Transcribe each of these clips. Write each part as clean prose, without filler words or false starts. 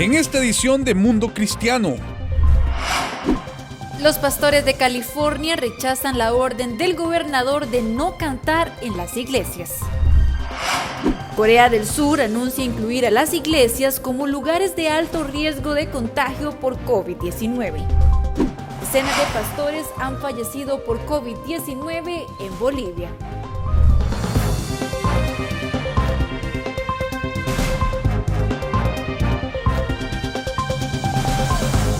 en esta edición de Mundo Cristiano. Los pastores de California rechazan la orden del gobernador de no cantar en las iglesias. Corea del Sur anuncia incluir a las iglesias como lugares de alto riesgo de contagio por COVID-19. Decenas de pastores han fallecido por COVID-19 en Bolivia.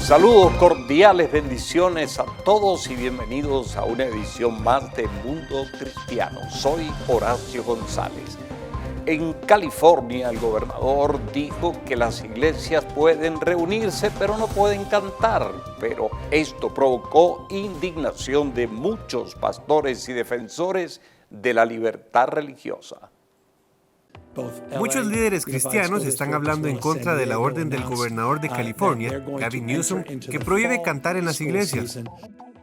Saludos cordiales, bendiciones a todos y bienvenidos a una edición más de Mundo Cristiano. Soy Horacio González. En California, el gobernador dijo que las iglesias pueden reunirse, pero no pueden cantar. Pero esto provocó indignación de muchos pastores y defensores de la libertad religiosa. Muchos líderes cristianos están hablando en contra de la orden del gobernador de California, Gavin Newsom, que prohíbe cantar en las iglesias.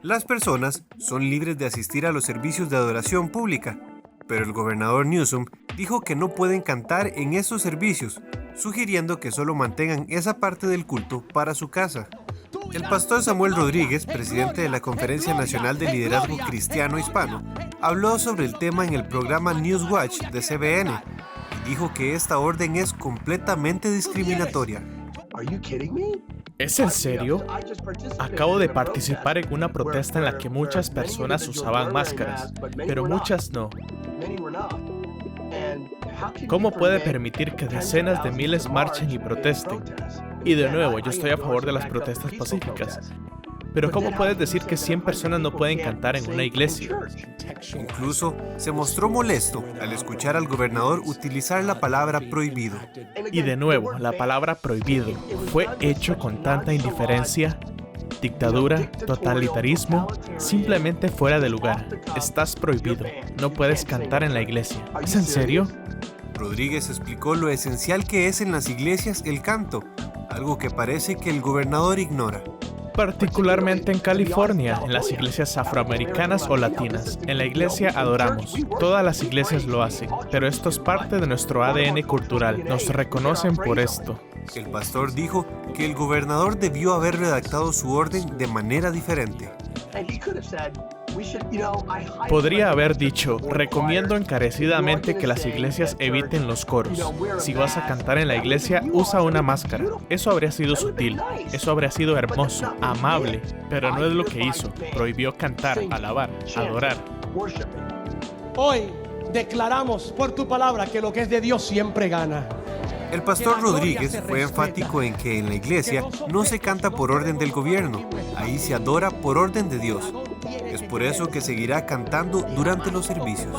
Las personas son libres de asistir a los servicios de adoración pública, pero el gobernador Newsom dijo que no pueden cantar en esos servicios, sugiriendo que solo mantengan esa parte del culto para su casa. El pastor Samuel Rodríguez, presidente de la Conferencia Nacional de Liderazgo Cristiano Hispano, habló sobre el tema en el programa Newswatch de CBN. Dijo que esta orden es completamente discriminatoria. ¿Es en serio? Acabo de participar en una protesta en la que muchas personas usaban máscaras, pero muchas no. ¿Cómo puede permitir que decenas de miles marchen y protesten? Y de nuevo, yo estoy a favor de las protestas pacíficas. Pero ¿cómo puedes decir que 100 personas no pueden cantar en una iglesia? Incluso se mostró molesto al escuchar al gobernador utilizar la palabra prohibido. Y de nuevo, la palabra prohibido fue hecho con tanta indiferencia, dictadura, totalitarismo, simplemente fuera de lugar. Estás prohibido, no puedes cantar en la iglesia. ¿Es en serio? Rodríguez explicó lo esencial que es en las iglesias el canto, algo que parece que el gobernador ignora. Particularmente en California, en las iglesias afroamericanas o latinas. En la iglesia adoramos. Todas las iglesias lo hacen, pero esto es parte de nuestro ADN cultural. Nos reconocen por esto. El pastor dijo que el gobernador debió haber redactado su orden de manera diferente. Podría haber dicho, recomiendo encarecidamente que las iglesias eviten los coros. Si vas a cantar en la iglesia, usa una máscara. Eso habría sido sutil, eso habría sido hermoso, amable, pero no es lo que hizo. Prohibió cantar, alabar, adorar. Hoy declaramos por tu palabra que lo que es de Dios siempre gana. El pastor Rodríguez fue enfático en que en la iglesia no se canta por orden del gobierno, ahí se adora por orden de Dios. Es por eso que seguirá cantando durante los servicios.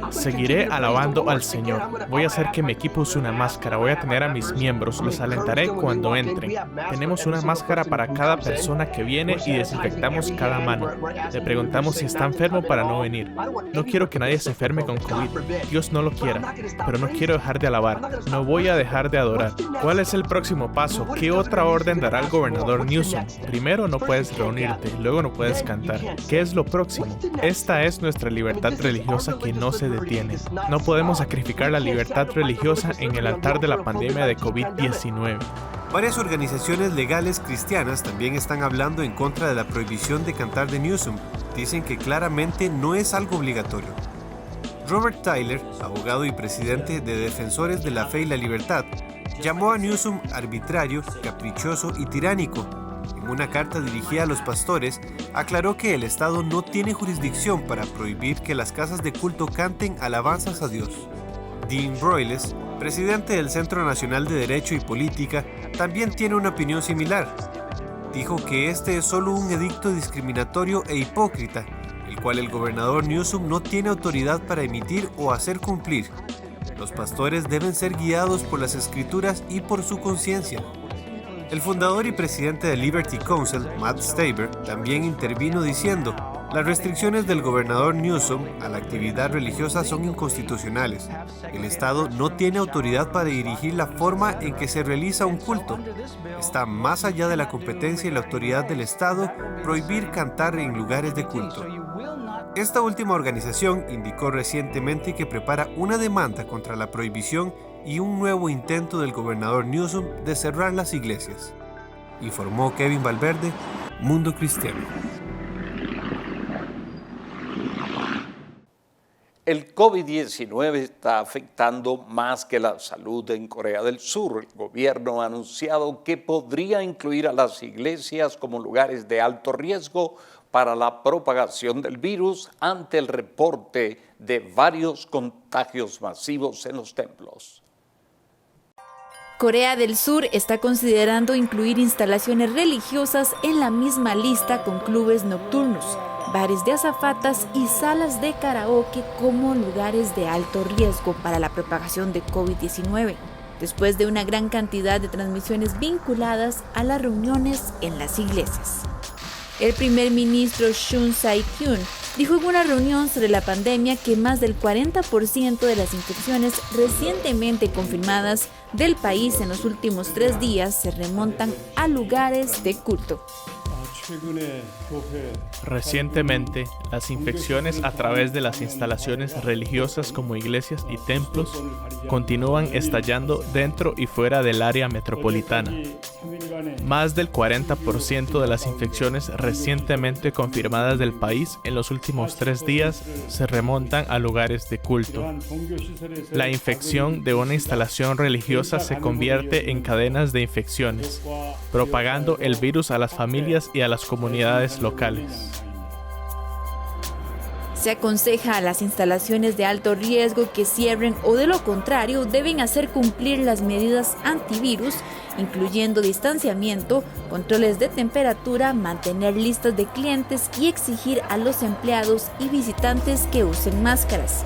Seguiré alabando al Señor. Voy a hacer que mi equipo use una máscara. Voy a tener a mis miembros. Los alentaré cuando entren. Tenemos una máscara para cada persona que viene y desinfectamos cada mano. Le preguntamos si está enfermo para no venir. No quiero que nadie se enferme con COVID. Dios no lo quiera. Pero no quiero dejar de alabar. No voy a dejar de adorar. ¿Cuál es el próximo paso? ¿Qué otra orden dará el gobernador Newsom? Primero no puedes reunirte. Luego no puedes cantar. ¿Qué es lo próximo? Esta es nuestra libertad religiosa que no se detiene. No podemos sacrificar la libertad religiosa en el altar de la pandemia de COVID-19. Varias organizaciones legales cristianas también están hablando en contra de la prohibición de cantar de Newsom. Dicen que claramente no es algo obligatorio. Robert Tyler, abogado y presidente de Defensores de la Fe y la Libertad, llamó a Newsom arbitrario, caprichoso y tiránico. En una carta dirigida a los pastores, aclaró que el Estado no tiene jurisdicción para prohibir que las casas de culto canten alabanzas a Dios. Dean Broyles, presidente del Centro Nacional de Derecho y Política, también tiene una opinión similar. Dijo que este es solo un edicto discriminatorio e hipócrita, el cual el gobernador Newsom no tiene autoridad para emitir o hacer cumplir. Los pastores deben ser guiados por las Escrituras y por su conciencia. El fundador y presidente de Liberty Counsel, Matt Staber, también intervino diciendo: las restricciones del gobernador Newsom a la actividad religiosa son inconstitucionales. El Estado no tiene autoridad para dirigir la forma en que se realiza un culto. Está más allá de la competencia y la autoridad del Estado prohibir cantar en lugares de culto. Esta última organización indicó recientemente que prepara una demanda contra la prohibición y un nuevo intento del gobernador Newsom de cerrar las iglesias. Informó Kevin Valverde, Mundo Cristiano. El COVID-19 está afectando más que la salud en Corea del Sur. El gobierno ha anunciado que podría incluir a las iglesias como lugares de alto riesgo para la propagación del virus ante el reporte de varios contagios masivos en los templos. Corea del Sur está considerando incluir instalaciones religiosas en la misma lista con clubes nocturnos, bares de azafatas y salas de karaoke como lugares de alto riesgo para la propagación de COVID-19, después de una gran cantidad de transmisiones vinculadas a las reuniones en las iglesias. El primer ministro Yoon Suk-yeol dijo en una reunión sobre la pandemia que más del 40% de las infecciones recientemente confirmadas del país en los últimos 3 días se remontan a lugares de culto. Recientemente, las infecciones a través de las instalaciones religiosas como iglesias y templos continúan estallando dentro y fuera del área metropolitana. Más del 40% de las infecciones recientemente confirmadas del país en los últimos 3 días se remontan a lugares de culto. La infección de una instalación religiosa se convierte en cadenas de infecciones, propagando el virus a las familias y a las comunidades locales. Se aconseja a las instalaciones de alto riesgo que cierren o de lo contrario deben hacer cumplir las medidas antivirus, incluyendo distanciamiento, controles de temperatura, mantener listas de clientes y exigir a los empleados y visitantes que usen máscaras.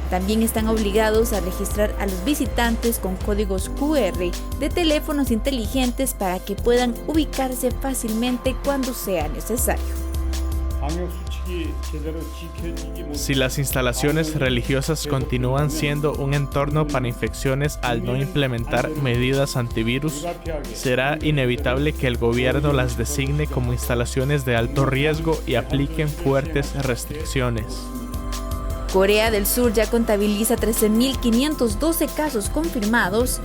También están obligados a registrar a los visitantes con códigos QR de teléfonos inteligentes para que puedan ubicarse fácilmente cuando sea necesario. Si las instalaciones religiosas continúan siendo un entorno para infecciones al no implementar medidas antivirus, será inevitable que el gobierno las designe como instalaciones de alto riesgo y apliquen fuertes restricciones. Corea del Sur ya contabiliza 13.512 casos confirmados,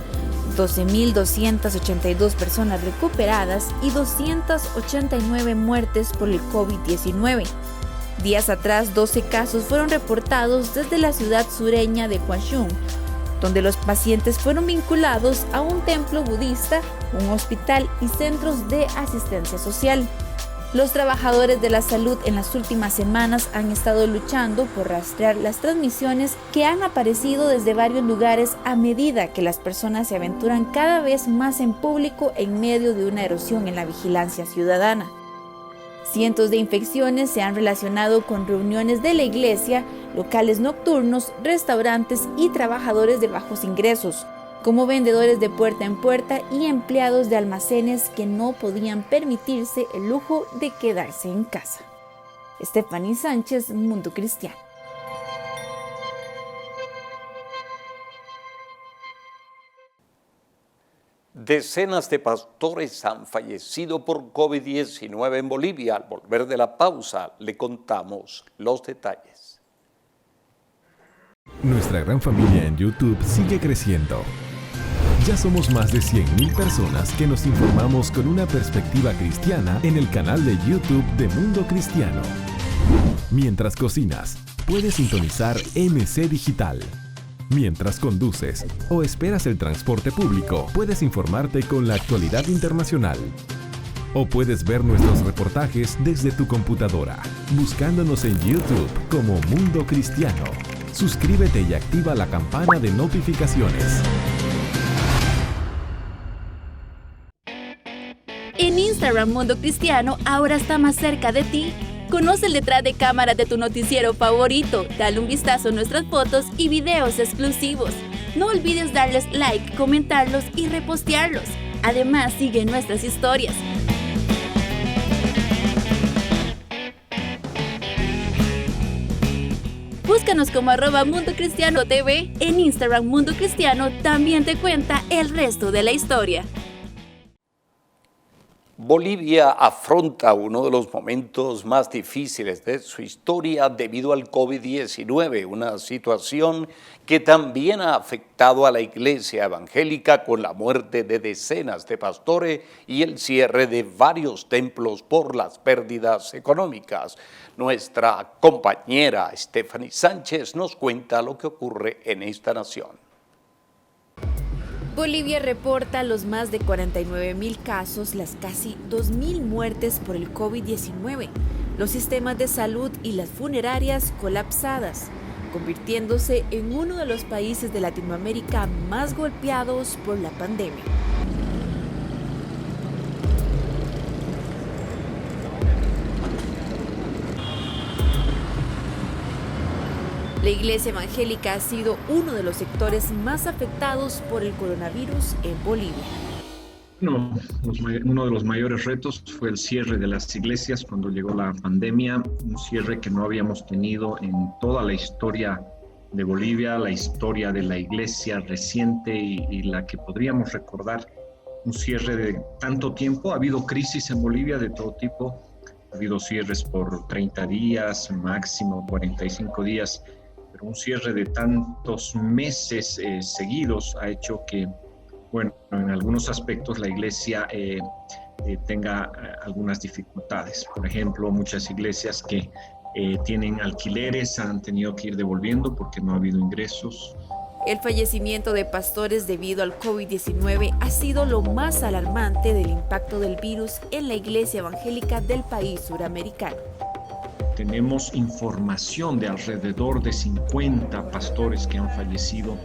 12.282 personas recuperadas y 289 muertes por el COVID-19. Días atrás, 12 casos fueron reportados desde la ciudad sureña de Hwasong, donde los pacientes fueron vinculados a un templo budista, un hospital y centros de asistencia social. Los trabajadores de la salud en las últimas semanas han estado luchando por rastrear las transmisiones que han aparecido desde varios lugares a medida que las personas se aventuran cada vez más en público en medio de una erosión en la vigilancia ciudadana. Cientos de infecciones se han relacionado con reuniones de la iglesia, locales nocturnos, restaurantes y trabajadores de bajos ingresos, como vendedores de puerta en puerta y empleados de almacenes que no podían permitirse el lujo de quedarse en casa. Stephanie Sánchez, Mundo Cristiano. Decenas de pastores han fallecido por COVID-19 en Bolivia. Al volver de la pausa, le contamos los detalles. Nuestra gran familia en YouTube sigue creciendo. Ya somos más de 100,000 personas que nos informamos con una perspectiva cristiana en el canal de YouTube de Mundo Cristiano. Mientras cocinas, puedes sintonizar MC Digital. Mientras conduces o esperas el transporte público, puedes informarte con la actualidad internacional. O puedes ver nuestros reportajes desde tu computadora, buscándonos en YouTube como Mundo Cristiano. Suscríbete y activa la campana de notificaciones. En Instagram Mundo Cristiano ahora está más cerca de ti. Conoce el detrás de cámaras de tu noticiero favorito, dale un vistazo a nuestras fotos y videos exclusivos. No olvides darles like, comentarlos y repostearlos. Además, sigue nuestras historias. Búscanos como @MundoCristianoTV. En Instagram Mundo Cristiano también te cuenta el resto de la historia. Bolivia afronta uno de los momentos más difíciles de su historia debido al COVID-19, una situación que también ha afectado a la iglesia evangélica con la muerte de decenas de pastores y el cierre de varios templos por las pérdidas económicas. Nuestra compañera Stephanie Sánchez nos cuenta lo que ocurre en esta nación. Bolivia reporta los más de 49.000 casos, las casi 2.000 muertes por el COVID-19, los sistemas de salud y las funerarias colapsadas, convirtiéndose en uno de los países de Latinoamérica más golpeados por la pandemia. La iglesia evangélica ha sido uno de los sectores más afectados por el coronavirus en Bolivia. Uno de los mayores retos fue el cierre de las iglesias cuando llegó la pandemia, un cierre que no habíamos tenido en toda la historia de Bolivia, la historia de la iglesia reciente y la que podríamos recordar, un cierre de tanto tiempo. Ha habido crisis en Bolivia de todo tipo, ha habido cierres por 30 días, máximo 45 días, pero un cierre de tantos meses seguidos ha hecho que, bueno, en algunos aspectos la iglesia tenga algunas dificultades. Por ejemplo, muchas iglesias que tienen alquileres han tenido que ir devolviendo porque no ha habido ingresos. El fallecimiento de pastores debido al COVID-19 ha sido lo más alarmante del impacto del virus en la iglesia evangélica del país suramericano. Tenemos información de alrededor de 50 pastores que han fallecido,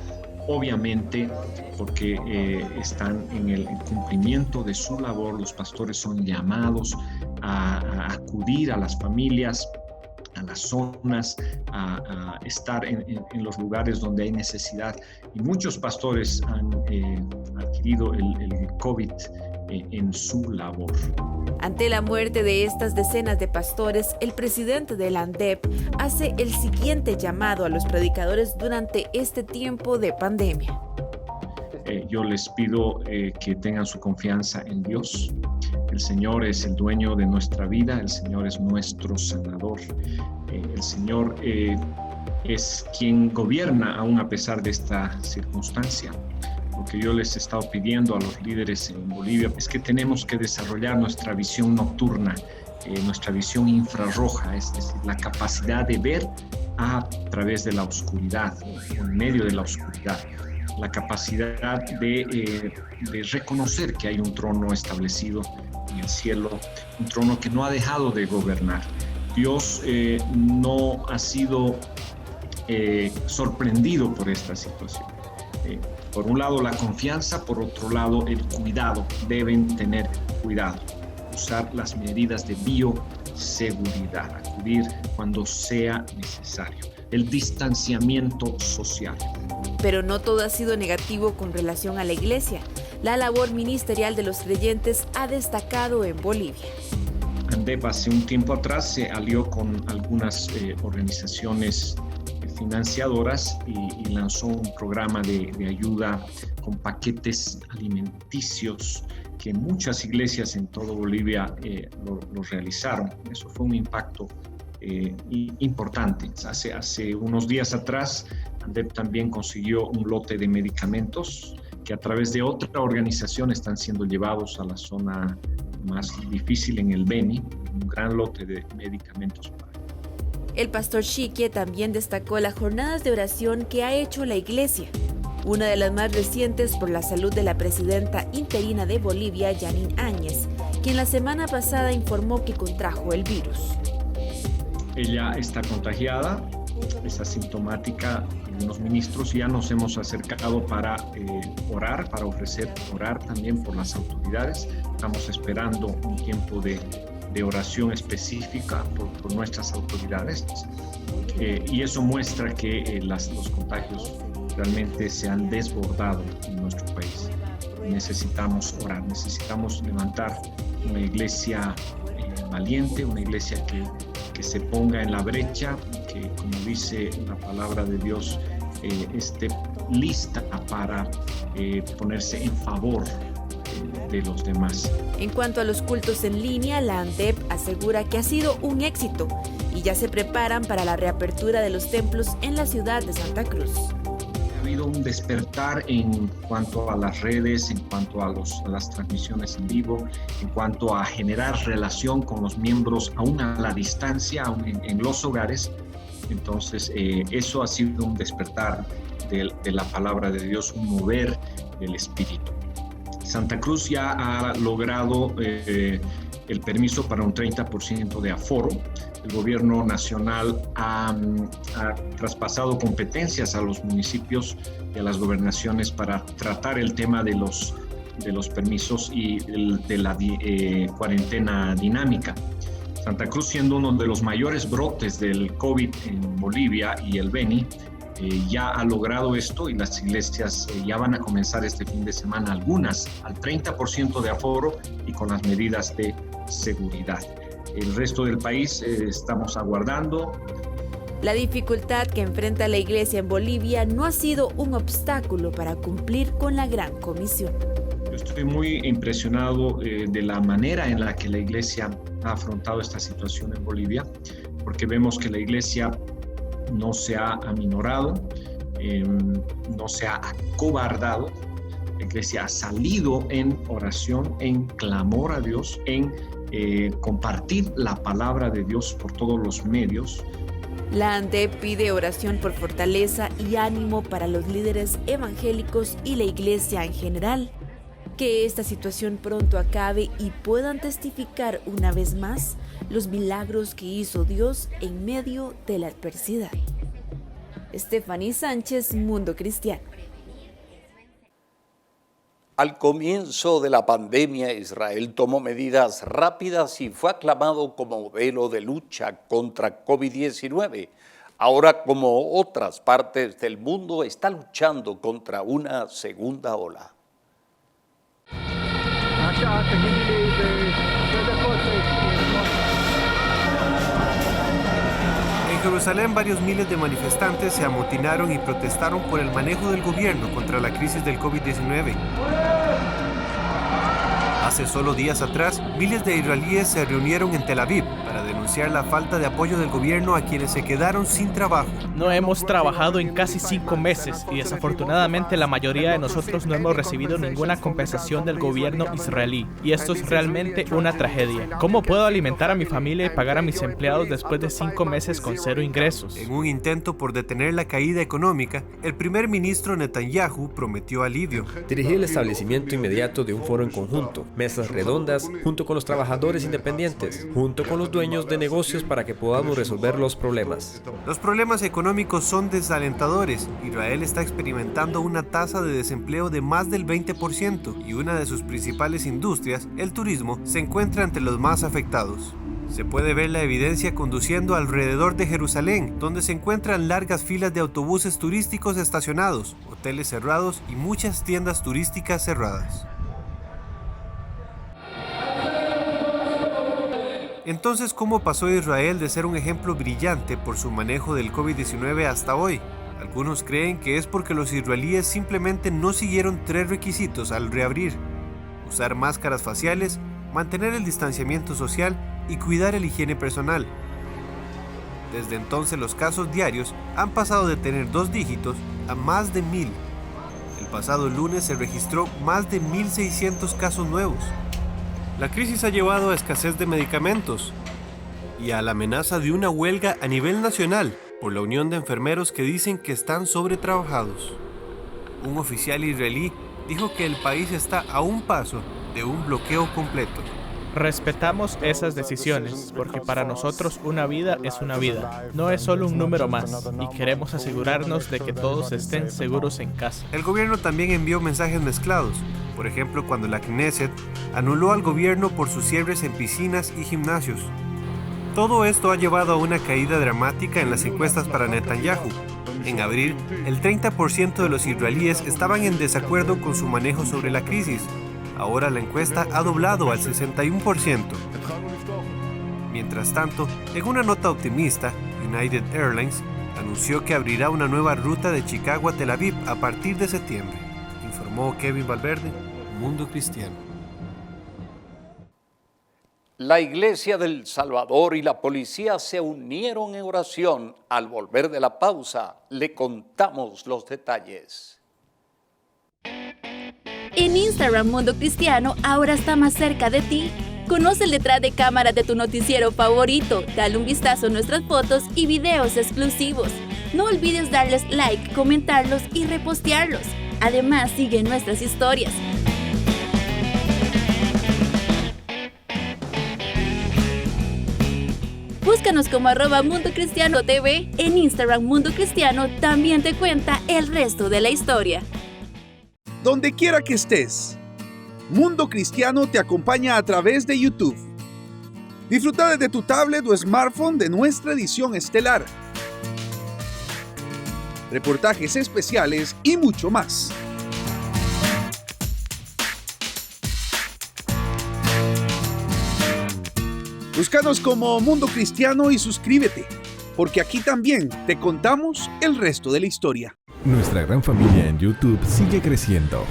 obviamente porque están en el cumplimiento de su labor. Los pastores son llamados a acudir a las familias, a las zonas, a estar en los lugares donde hay necesidad. Y muchos pastores han adquirido el COVID en su labor. Ante la muerte de estas decenas de pastores, el presidente de la ANDEP hace el siguiente llamado a los predicadores durante este tiempo de pandemia. Yo les pido que tengan su confianza en Dios. El Señor es el dueño de nuestra vida, el Señor es nuestro sanador. El Señor es quien gobierna aún a pesar de esta circunstancia. Lo que yo les he estado pidiendo a los líderes en Bolivia es que tenemos que desarrollar nuestra visión nocturna, nuestra visión infrarroja, es decir, la capacidad de ver a través de la oscuridad, en medio de la oscuridad, la capacidad de reconocer que hay un trono establecido en el cielo, un trono que no ha dejado de gobernar. Dios no ha sido sorprendido por esta situación. Por un lado la confianza, por otro lado el cuidado. Deben tener cuidado, usar las medidas de bioseguridad, acudir cuando sea necesario. El distanciamiento social. Pero no todo ha sido negativo con relación a la iglesia. La labor ministerial de los creyentes ha destacado en Bolivia. ANDEP hace un tiempo atrás se alió con algunas organizaciones financiadoras y lanzó un programa de ayuda con paquetes alimenticios que muchas iglesias en todo Bolivia lo realizaron. Eso fue un impacto importante. Hace unos días atrás, ANDEP también consiguió un lote de medicamentos que a través de otra organización están siendo llevados a la zona más difícil en el Beni, un gran lote de medicamentos. El pastor Chique también destacó las jornadas de oración que ha hecho la iglesia, una de las más recientes por la salud de la presidenta interina de Bolivia, Janine Áñez, quien la semana pasada informó que contrajo el virus. Ella está contagiada, es asintomática. Los ministros ya nos hemos acercado para orar, para ofrecer orar también por las autoridades. Estamos esperando un tiempo de oración específica por nuestras autoridades y eso muestra que los contagios realmente se han desbordado en nuestro país. Necesitamos orar, necesitamos levantar una iglesia valiente, una iglesia que se ponga en la brecha, que, como dice la palabra de Dios, esté lista para ponerse en favor de los demás. En cuanto a los cultos en línea, la ANDEP asegura que ha sido un éxito y ya se preparan para la reapertura de los templos en la ciudad de Santa Cruz. Ha habido un despertar en cuanto a las redes, en cuanto a las transmisiones en vivo, en cuanto a generar relación con los miembros aún a la distancia, aún en los hogares. Entonces, eso ha sido un despertar de la palabra de Dios, un mover del Espíritu. Santa Cruz ya ha logrado el permiso para un 30% de aforo. El gobierno nacional ha traspasado competencias a los municipios y a las gobernaciones para tratar el tema de los permisos y de la cuarentena dinámica. Santa Cruz, siendo uno de los mayores brotes del COVID en Bolivia y el Beni, ya ha logrado esto y las iglesias ya van a comenzar este fin de semana, algunas al 30% de aforo y con las medidas de seguridad. El resto del país estamos aguardando. La dificultad que enfrenta la iglesia en Bolivia no ha sido un obstáculo para cumplir con la Gran Comisión. Yo estoy muy impresionado de la manera en la que la iglesia ha afrontado esta situación en Bolivia, porque vemos que la iglesia no se ha aminorado, no se ha acobardado. La iglesia ha salido en oración, en clamor a Dios, en compartir la palabra de Dios por todos los medios. La ANDEP pide oración por fortaleza y ánimo para los líderes evangélicos y la iglesia en general. Que esta situación pronto acabe y puedan testificar una vez más los milagros que hizo Dios en medio de la adversidad. Stephanie Sánchez, Mundo Cristiano. Al comienzo de la pandemia, Israel tomó medidas rápidas y fue aclamado como modelo de lucha contra COVID-19. Ahora, como otras partes del mundo, está luchando contra una segunda ola. En Jerusalén, varios miles de manifestantes se amotinaron y protestaron por el manejo del gobierno contra la crisis del COVID-19. Hace solo días atrás, miles de israelíes se reunieron en Tel Aviv para denunciar la falta de apoyo del gobierno a quienes se quedaron sin trabajo. No hemos trabajado en casi 5 meses y desafortunadamente la mayoría de nosotros no hemos recibido ninguna compensación del gobierno israelí. Y esto es realmente una tragedia. ¿Cómo puedo alimentar a mi familia y pagar a mis empleados después de 5 meses con 0 ingresos? En un intento por detener la caída económica, el primer ministro Netanyahu prometió alivio. Dirigir el establecimiento inmediato de un foro en conjunto, mesas redondas, junto con los trabajadores independientes, junto con los dueños de negocios para que podamos resolver los problemas. Los problemas económicos son desalentadores. Israel está experimentando una tasa de desempleo de más del 20% y una de sus principales industrias, el turismo, se encuentra entre los más afectados. Se puede ver la evidencia conduciendo alrededor de Jerusalén, donde se encuentran largas filas de autobuses turísticos estacionados, hoteles cerrados y muchas tiendas turísticas cerradas. Entonces, ¿cómo pasó Israel de ser un ejemplo brillante por su manejo del COVID-19 hasta hoy? Algunos creen que es porque los israelíes simplemente no siguieron 3 requisitos al reabrir: usar máscaras faciales, mantener el distanciamiento social y cuidar el higiene personal. Desde entonces los casos diarios han pasado de tener 2 dígitos a más de 1000. El pasado lunes se registró más de 1600 casos nuevos. La crisis ha llevado a escasez de medicamentos y a la amenaza de una huelga a nivel nacional por la Unión de Enfermeros que dicen que están sobretrabajados. Un oficial israelí dijo que el país está a un paso de un bloqueo completo. Respetamos esas decisiones, porque para nosotros una vida es una vida, no es solo un número más, y queremos asegurarnos de que todos estén seguros en casa. El gobierno también envió mensajes mezclados, por ejemplo cuando la Knesset anuló al gobierno por sus cierres en piscinas y gimnasios. Todo esto ha llevado a una caída dramática en las encuestas para Netanyahu. En abril, el 30% de los israelíes estaban en desacuerdo con su manejo sobre la crisis. Ahora la encuesta ha doblado al 61%. Mientras tanto, en una nota optimista, United Airlines anunció que abrirá una nueva ruta de Chicago a Tel Aviv a partir de septiembre, informó Kevin Valverde, Mundo Cristiano. La Iglesia del Salvador y la policía se unieron en oración. Al volver de la pausa, le contamos los detalles. En Instagram Mundo Cristiano ahora está más cerca de ti. Conoce el detrás de cámara de tu noticiero favorito, dale un vistazo a nuestras fotos y videos exclusivos. No olvides darles like, comentarlos y repostearlos. Además, sigue nuestras historias. Búscanos como @MundoCristianoTV. En Instagram Mundo Cristiano también te cuenta el resto de la historia. Donde quiera que estés, Mundo Cristiano te acompaña a través de YouTube. Disfruta desde tu tablet o smartphone de nuestra edición estelar, reportajes especiales y mucho más. Búscanos como Mundo Cristiano y suscríbete, porque aquí también te contamos el resto de la historia. Nuestra gran familia en YouTube sigue creciendo.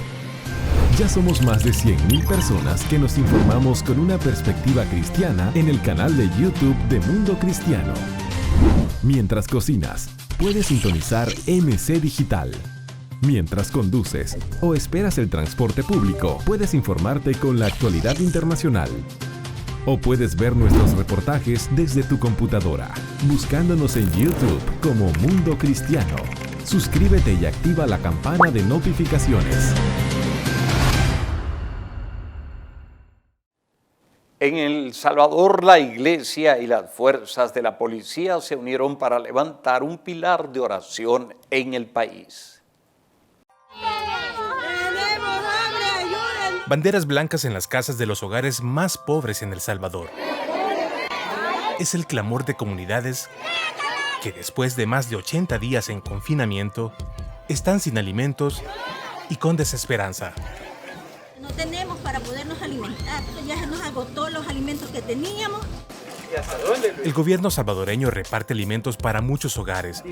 Ya somos más de 100,000 personas que nos informamos con una perspectiva cristiana en el canal de YouTube de Mundo Cristiano. Mientras cocinas, puedes sintonizar MC Digital. Mientras conduces o esperas el transporte público, puedes informarte con la actualidad internacional. O puedes ver nuestros reportajes desde tu computadora, buscándonos en YouTube como Mundo Cristiano. Suscríbete y activa la campana de notificaciones. En El Salvador, la iglesia y las fuerzas de la policía se unieron para levantar un pilar de oración en el país. Banderas blancas en las casas de los hogares más pobres en El Salvador. Es el clamor de comunidades que después de más de 80 días en confinamiento, están sin alimentos y con desesperanza. No tenemos para podernos alimentar, ya se nos agotó los alimentos que teníamos. ¿Y hasta dónde? El gobierno salvadoreño reparte alimentos para muchos hogares,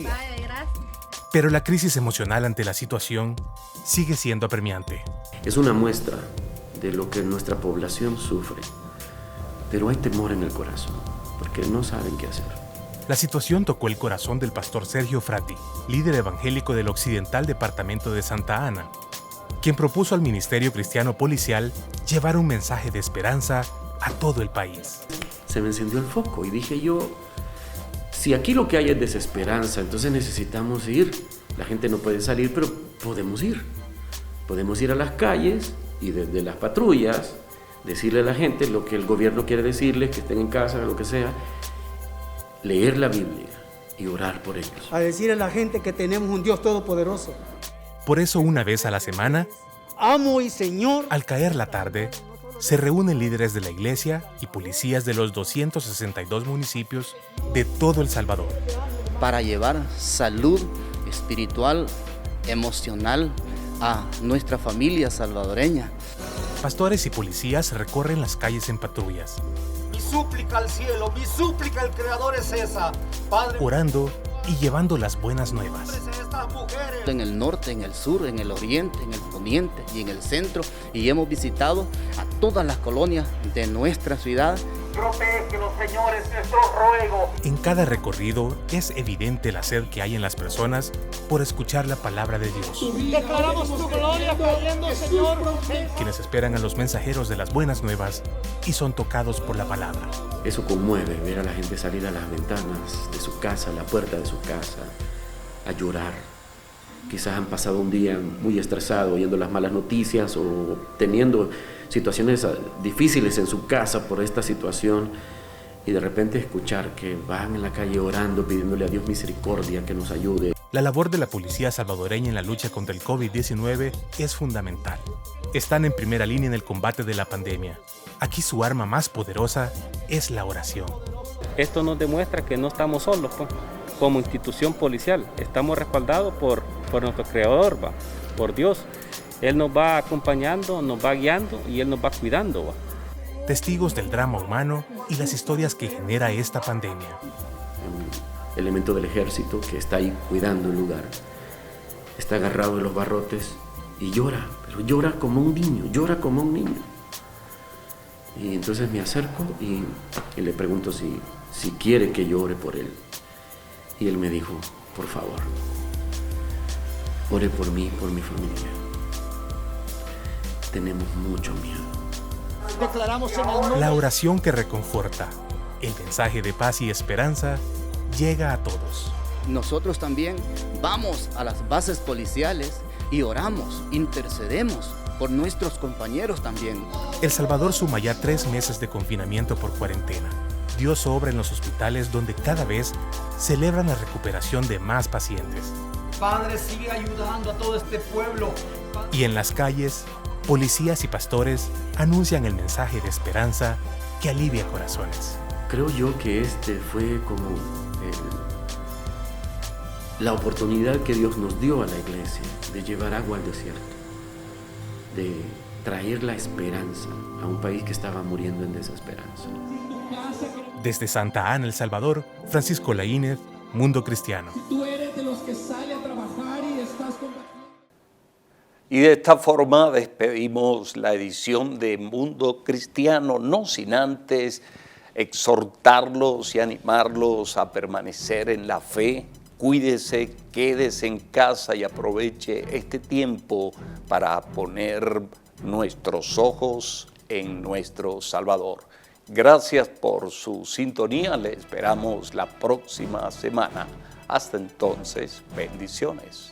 pero la crisis emocional ante la situación sigue siendo apremiante. Es una muestra de lo que nuestra población sufre, pero hay temor en el corazón, porque no saben qué hacer. La situación tocó el corazón del pastor Sergio Frati, líder evangélico del occidental departamento de Santa Ana, quien propuso al Ministerio Cristiano Policial llevar un mensaje de esperanza a todo el país. Se me encendió el foco y dije yo, si aquí lo que hay es desesperanza, entonces necesitamos ir. La gente no puede salir, pero podemos ir. Podemos ir a las calles y desde las patrullas decirle a la gente lo que el gobierno quiere decirles, que estén en casa, lo que sea, leer la Biblia y orar por ellos. A decir a la gente que tenemos un Dios todopoderoso. Por eso, una vez a la semana, amo y Señor, al caer la tarde, se reúnen líderes de la iglesia y policías de los 262 municipios de todo El Salvador. Para llevar salud espiritual, emocional a nuestra familia salvadoreña. Pastores y policías recorren las calles en patrullas. Mi súplica al cielo, mi súplica al Creador es esa, Padre. Orando y llevando las buenas nuevas. En el norte, en el sur, en el oriente, en el poniente y en el centro, y hemos visitado a todas las colonias de nuestra ciudad. Protégelos, señores, nuestro ruego. En cada recorrido es evidente la sed que hay en las personas por escuchar la palabra de Dios. Declaramos tu gloria cayendo, Señor. Quienes esperan a los mensajeros de las buenas nuevas y son tocados por la palabra. Eso conmueve, ver a la gente salir a las ventanas de su casa, a la puerta de su casa, a llorar. Quizás han pasado un día muy estresado, oyendo las malas noticias o teniendo situaciones difíciles en su casa por esta situación, y de repente escuchar que van en la calle orando, pidiéndole a Dios misericordia, que nos ayude. La labor de la policía salvadoreña en la lucha contra el COVID-19 es fundamental. Están en primera línea en el combate de la pandemia. Aquí su arma más poderosa es la oración. Esto nos demuestra que no estamos solos, pues. Como institución policial, estamos respaldados por nuestro Creador, por Dios. Él nos va acompañando, nos va guiando y Él nos va cuidando. Testigos del drama humano y las historias que genera esta pandemia. Un elemento del ejército que está ahí cuidando el lugar, está agarrado de los barrotes y llora, pero llora como un niño, llora como un niño. Y entonces me acerco y le pregunto si quiere que llore por él. Y él me dijo, por favor, ore por mí, por mi familia. Tenemos mucho miedo. Declaramos en el nombre. La oración que reconforta, el mensaje de paz y esperanza llega a todos. Nosotros también vamos a las bases policiales y oramos, intercedemos por nuestros compañeros también. El Salvador suma ya 3 meses de confinamiento por cuarentena. Dios obra en los hospitales donde cada vez celebran la recuperación de más pacientes. Padre, sigue ayudando a todo este pueblo. Y en las calles, policías y pastores anuncian el mensaje de esperanza que alivia corazones. Creo yo que este fue como la oportunidad que Dios nos dio a la iglesia de llevar agua al desierto, de traer la esperanza a un país que estaba muriendo en desesperanza. Desde Santa Ana, El Salvador, Francisco Laínez, Mundo Cristiano. Tú eres de los que sale a trabajar y estás con... Y de esta forma despedimos la edición de Mundo Cristiano, no sin antes exhortarlos y animarlos a permanecer en la fe. Cuídese, quédese en casa y aproveche este tiempo para poner nuestros ojos en nuestro Salvador. Gracias por su sintonía, le esperamos la próxima semana. Hasta entonces, bendiciones.